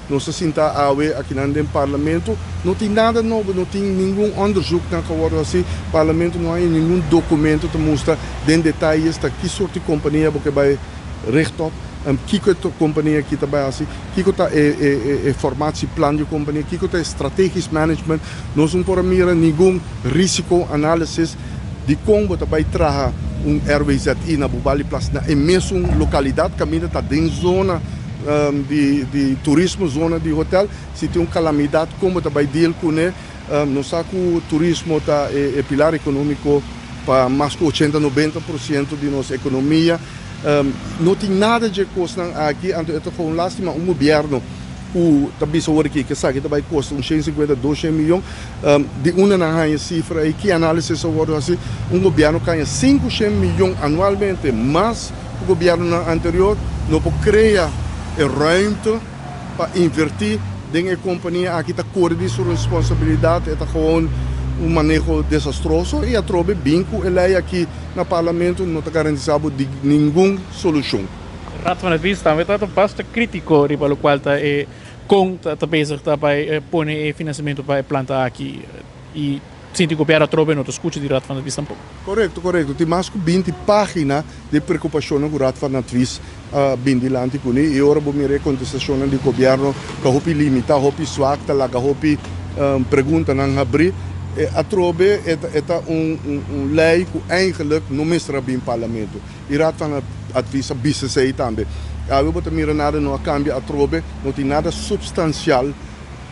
nós sinta aqui no parlamento, não tem nada novo, não tem nenhum onderzoek na geworden assim, parlamento não há nenhum documento que mostra em detalhes que soort de companhia porque vai rechtop. Kiko de companhia aqui também assim, Kiko tá formatieplan de companhia, Kiko tá strategisch management, nós não podemos mirar nenhum risco análise de como vai trazer RWZI na Bubali Place, na mesma localidade, caminho está dentro da zona de turismo, zona de hotel, se tem uma calamidade, como vai deal com ele, nós sabemos que o turismo é pilar econômico para mais de 80-90% de nossa economia. Não tem nada de custo aqui, então é uma lástima, governo que também só aqui que sabe que vai custar uns 150-200 milhões de uma na cifra aí que análise só assim, governo ganha 500 milhões anualmente, mas o governo anterior não pode criar ruimte para investir em a companhia aqui está correndo sua responsabilidade, é gewoon manejo desastroso e a trobe binco ele aqui no parlamento não está garantizado de nenhuma solução. Raad van Advies também está bastante crítico para o qual está bezig para pôr financiamento para a planta aqui e sinto que o trobe não escuta de Raad van Advies tampouco. Correto. Tem mais de 20 páginas de preocupação no Raad van Advies bindilante com e agora vou me contestação do governo que hopi limita, hopi swakta, lá que hopi pergunta não abrir. A trobe é lei que eigenlijk não mestra bem o parlamento. E Raad van Advies bisa aí também. Eu vou mirar nada no cambio a trobe, não tem nada substancial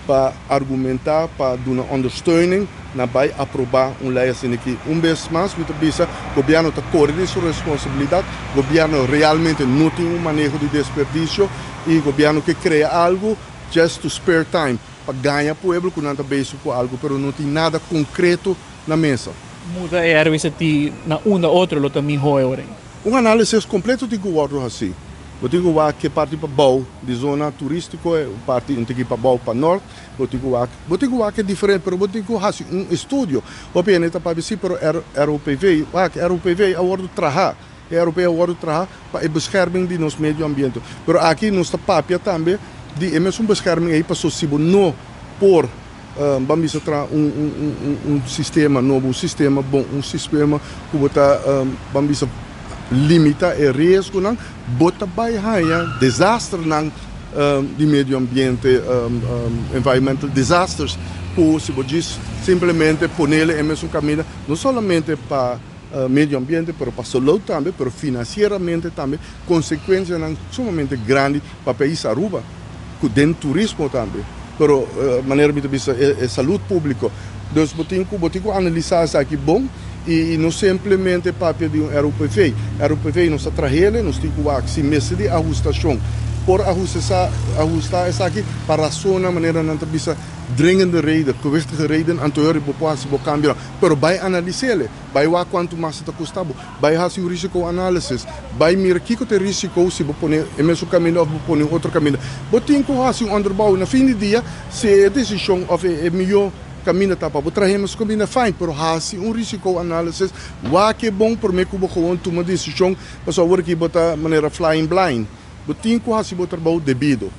para argumentar, para dar uma ondersteuning, na vai aprovar lei assim aqui. Vez mais, muito bisa, o governo está correndo sua responsabilidade, o governo realmente não tem manejo de desperdício e o governo que cria algo just to spare time. Para ganhar o povo que não está beijo com algo, mas não tem nada concreto na mesa. Muda a RWZI na uma outra lo também agora. Análise completo de governo assim. Eu digo que parte para bau de zona turística, parte para bau para norte. Eu digo que é diferente, mas eu digo assim estudo. O planeta para ver para RUPV, RUPV agora trabalhar. A Europeia agora trabalha para a bescherming de nosso meio ambiente. Mas aqui nós papia também de mesmo bescherming aí para sossego não por vamos tra sistema novo, sistema bom, sistema que bota vamos limita o risco não bota baia desastre não de meio ambiente environmental disasters que se diz simplesmente ponerle em mesmo caminho não somente para meio ambiente, mas para a saúde também, mas financeiramente também consequências sumamente grandes para o país Aruba. Dentro do turismo também, pero maneira de vista é saúde pública. Então, botico analisar isso aqui bom e não simplesmente papel de RUPV. RUPV nós trabalhamos, nós temos que meses de ajustação. Por ajustar isso aqui para a zona maneira não te vista dringende reden, gewichtige reden anterior populatie bo cambio, pero vai analisar, vai ver quanto mais está custando, vai fazer o risco análise, vai mirar que o risco se vou pôr em mesmo caminho ou vou pôr em outro caminho. Botem que fazer underbouw na fim de dia, se a decisão é melhor caminho tá para trairmos caminho fine, pero fazer risco análise, o que é bom por mim que vou tomar uma decisão, para só ver que botar maneira flying blind. Botem que fazer o trabalho devido.